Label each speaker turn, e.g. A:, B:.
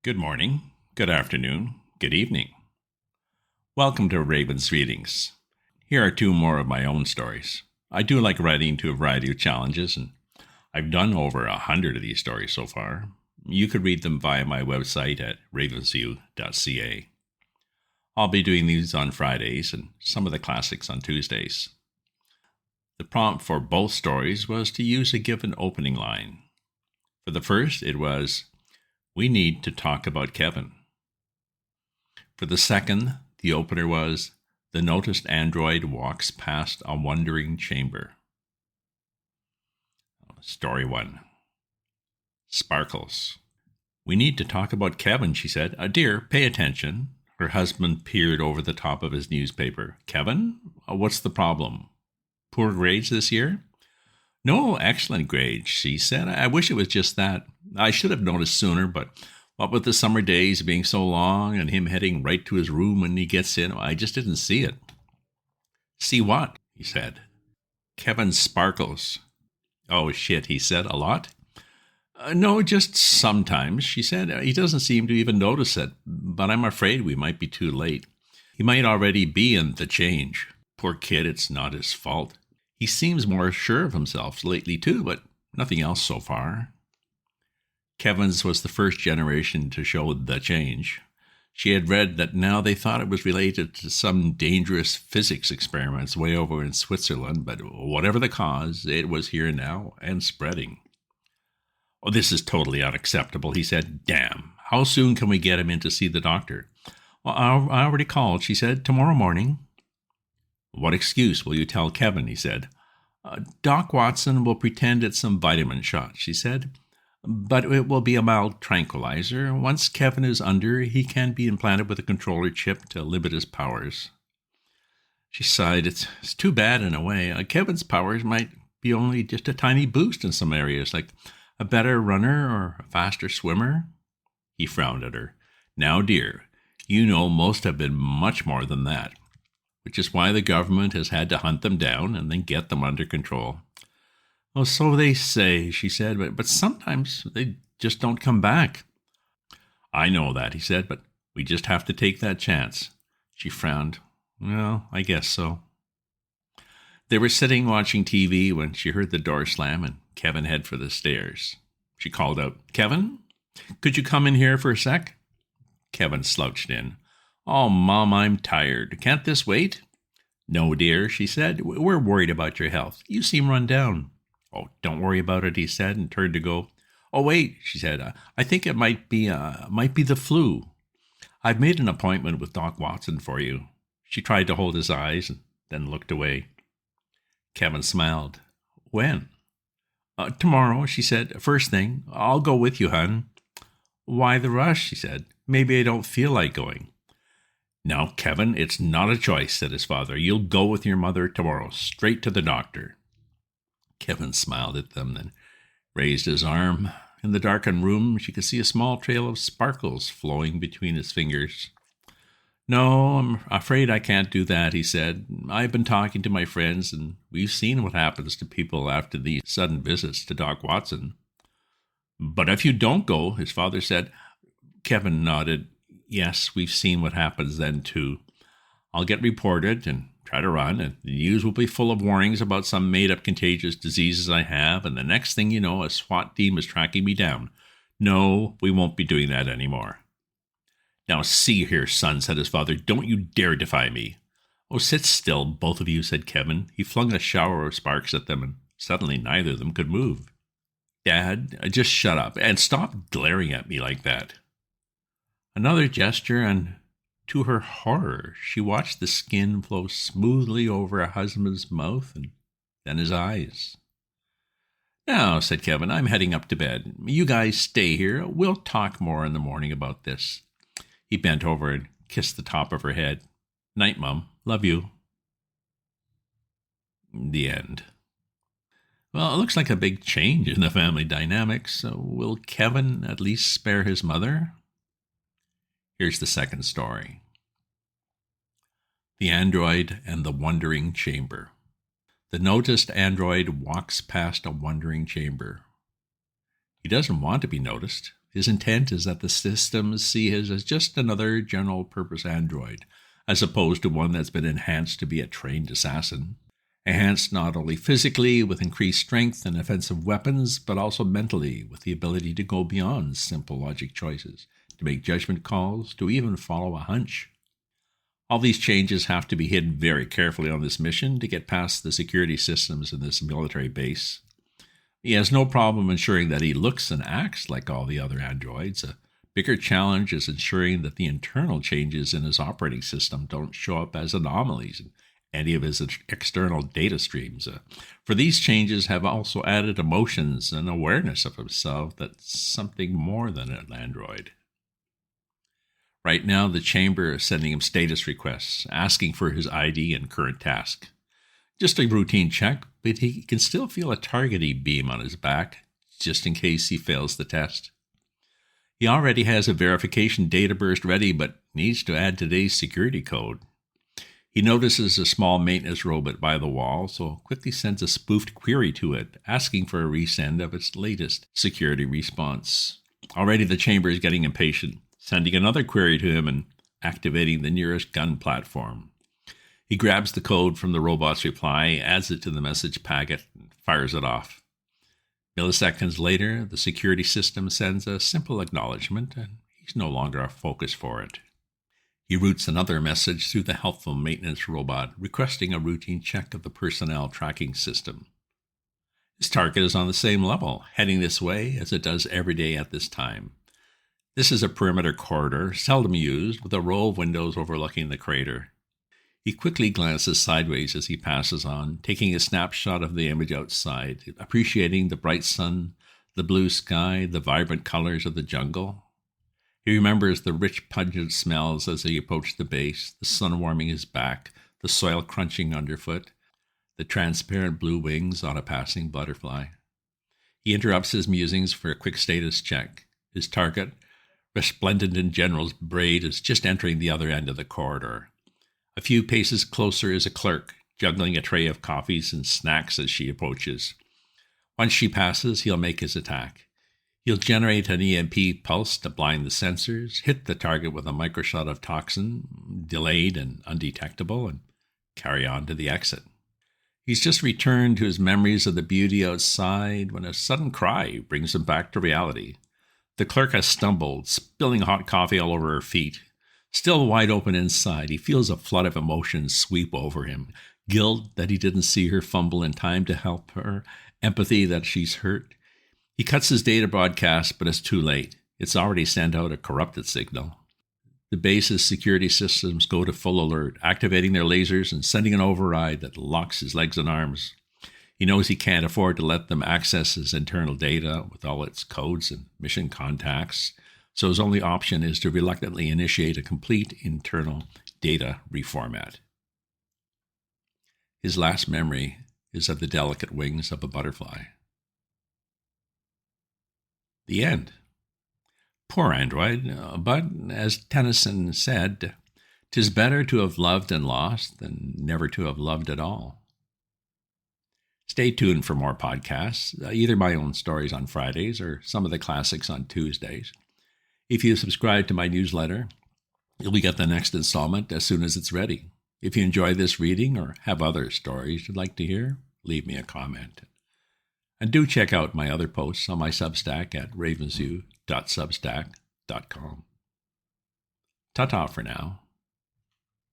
A: Good morning, good afternoon, good evening. Welcome to Raven's Readings. Here are two more of my own stories. I do like writing to a variety of challenges, and I've done over 100 of these stories so far. You could read them via my website at ravensview.ca. I'll be doing these on Fridays and some of the classics on Tuesdays. The prompt for both stories was to use a given opening line. For the first, it was, "We need to talk about Kevin." For the second, the opener was, "The noticed android walks past a wondering chamber." Story 1. Sparkles. "We need to talk about Kevin," she said. "Dear, pay attention." Her husband peered over the top of his newspaper. "Kevin? What's the problem? Poor grades this year?" "No, excellent grades," she said. "I wish it was just that. I should have noticed sooner, but what with the summer days being so long and him heading right to his room when he gets in, I just didn't see it." "See what?" he said. "Kevin sparkles." "Oh, shit," he said. "A lot?" No, just sometimes," she said. "He doesn't seem to even notice it, but I'm afraid we might be too late. He might already be in the change. Poor kid, it's not his fault. He seems more sure of himself lately, too, but nothing else so far." Kevin's was the first generation to show the change. She had read that now they thought it was related to some dangerous physics experiments way over in Switzerland, but whatever the cause, it was here now and spreading. "Oh, this is totally unacceptable," he said. "Damn. How soon can we get him in to see the doctor?" "Well, I already called," she said. "Tomorrow morning." "What excuse will you tell Kevin?" he said. "Doc Watson will pretend it's some vitamin shot," she said. "But it will be a mild tranquilizer. Once Kevin is under, he can be implanted with a controller chip to limit his powers." She sighed. It's too bad in a way. Kevin's powers might be only just a tiny boost in some areas, like a better runner or a faster swimmer. He frowned at her. "Now, dear, you know most have been much more than that, which is why the government has had to hunt them down and then get them under control." "Oh, so they say," she said, but sometimes they just don't come back." "I know that," he said, "but we just have to take that chance." She frowned. "Well, I guess so." They were sitting watching TV when she heard the door slam and Kevin head for the stairs. She called out, "Kevin, could you come in here for a sec?" Kevin slouched in. "Oh, Mom, I'm tired. Can't this wait?" "No, dear," she said. "We're worried about your health. You seem run down." "Oh, don't worry about it," he said, and turned to go. "Oh, wait," she said. "I think it might be the flu. I've made an appointment with Doc Watson for you." She tried to hold his eyes and then looked away. Kevin smiled. "When?" "Tomorrow," she said. "First thing. I'll go with you, hun." "Why the rush?" she said. "Maybe I don't feel like going." "Now, Kevin, it's not a choice," said his father. "You'll go with your mother tomorrow, straight to the doctor." Kevin smiled at them, then raised his arm. In the darkened room, she could see a small trail of sparkles flowing between his fingers. "No, I'm afraid I can't do that," he said. "I've been talking to my friends, and we've seen what happens to people after these sudden visits to Doc Watson." "But if you don't go," his father said. Kevin nodded. "Yes, we've seen what happens then, too. I'll get reported and try to run, and the news will be full of warnings about some made-up contagious diseases I have, and the next thing you know, a SWAT team is tracking me down. No, we won't be doing that anymore." "Now, see here, son," said his father. "Don't you dare defy me." "Oh, sit still, both of you," said Kevin. He flung a shower of sparks at them, and suddenly neither of them could move. "Dad, just shut up and stop glaring at me like that." Another gesture, and to her horror, she watched the skin flow smoothly over her husband's mouth and then his eyes. "Now," said Kevin, "I'm heading up to bed. You guys stay here. We'll talk more in the morning about this." He bent over and kissed the top of her head. "Night, Mum. Love you." The end. Well, it looks like a big change in the family dynamics. So will Kevin at least spare his mother? Here's the second story. The Android and the Wondering Chamber. The noticed android walks past a wondering chamber. He doesn't want to be noticed. His intent is that the systems see his as just another general-purpose android, as opposed to one that's been enhanced to be a trained assassin. Enhanced not only physically with increased strength and offensive weapons, but also mentally with the ability to go beyond simple logic choices, to make judgment calls, to even follow a hunch. All these changes have to be hidden very carefully on this mission to get past the security systems in this military base. He has no problem ensuring that he looks and acts like all the other androids. A bigger challenge is ensuring that the internal changes in his operating system don't show up as anomalies in any of his external data streams. For these changes have also added emotions and awareness of himself that's something more than an android. Right now, the Chamber is sending him status requests, asking for his ID and current task. Just a routine check, but he can still feel a targeting beam on his back, just in case he fails the test. He already has a verification data burst ready, but needs to add today's security code. He notices a small maintenance robot by the wall, so quickly sends a spoofed query to it, asking for a resend of its latest security response. Already the Chamber is getting impatient, sending another query to him and activating the nearest gun platform. He grabs the code from the robot's reply, adds it to the message packet, and fires it off. Milliseconds later, the security system sends a simple acknowledgement, and he's no longer a focus for it. He routes another message through the helpful maintenance robot, requesting a routine check of the personnel tracking system. His target is on the same level, heading this way as it does every day at this time. This is a perimeter corridor, seldom used, with a row of windows overlooking the crater. He quickly glances sideways as he passes on, taking a snapshot of the image outside, appreciating the bright sun, the blue sky, the vibrant colors of the jungle. He remembers the rich, pungent smells as he approached the base, the sun warming his back, the soil crunching underfoot, the transparent blue wings on a passing butterfly. He interrupts his musings for a quick status check. His target, resplendent in general's braid, is just entering the other end of the corridor. A few paces closer is a clerk, juggling a tray of coffees and snacks as she approaches. Once she passes, he'll make his attack. He'll generate an EMP pulse to blind the sensors, hit the target with a microshot of toxin, delayed and undetectable, and carry on to the exit. He's just returned to his memories of the beauty outside when a sudden cry brings him back to reality. The clerk has stumbled, spilling hot coffee all over her feet. Still wide open inside, he feels a flood of emotions sweep over him. Guilt that he didn't see her fumble in time to help her, empathy that she's hurt. He cuts his data broadcast, but it's too late. It's already sent out a corrupted signal. The base's security systems go to full alert, activating their lasers and sending an override that locks his legs and arms. He knows he can't afford to let them access his internal data with all its codes and mission contacts, so his only option is to reluctantly initiate a complete internal data reformat. His last memory is of the delicate wings of a butterfly. The end. Poor android, but as Tennyson said, "'Tis better to have loved and lost than never to have loved at all." Stay tuned for more podcasts, either my own stories on Fridays or some of the classics on Tuesdays. If you subscribe to my newsletter, you'll get the next installment as soon as it's ready. If you enjoy this reading or have other stories you'd like to hear, leave me a comment. And do check out my other posts on my Substack at ravensview.substack.com. Ta-ta for now.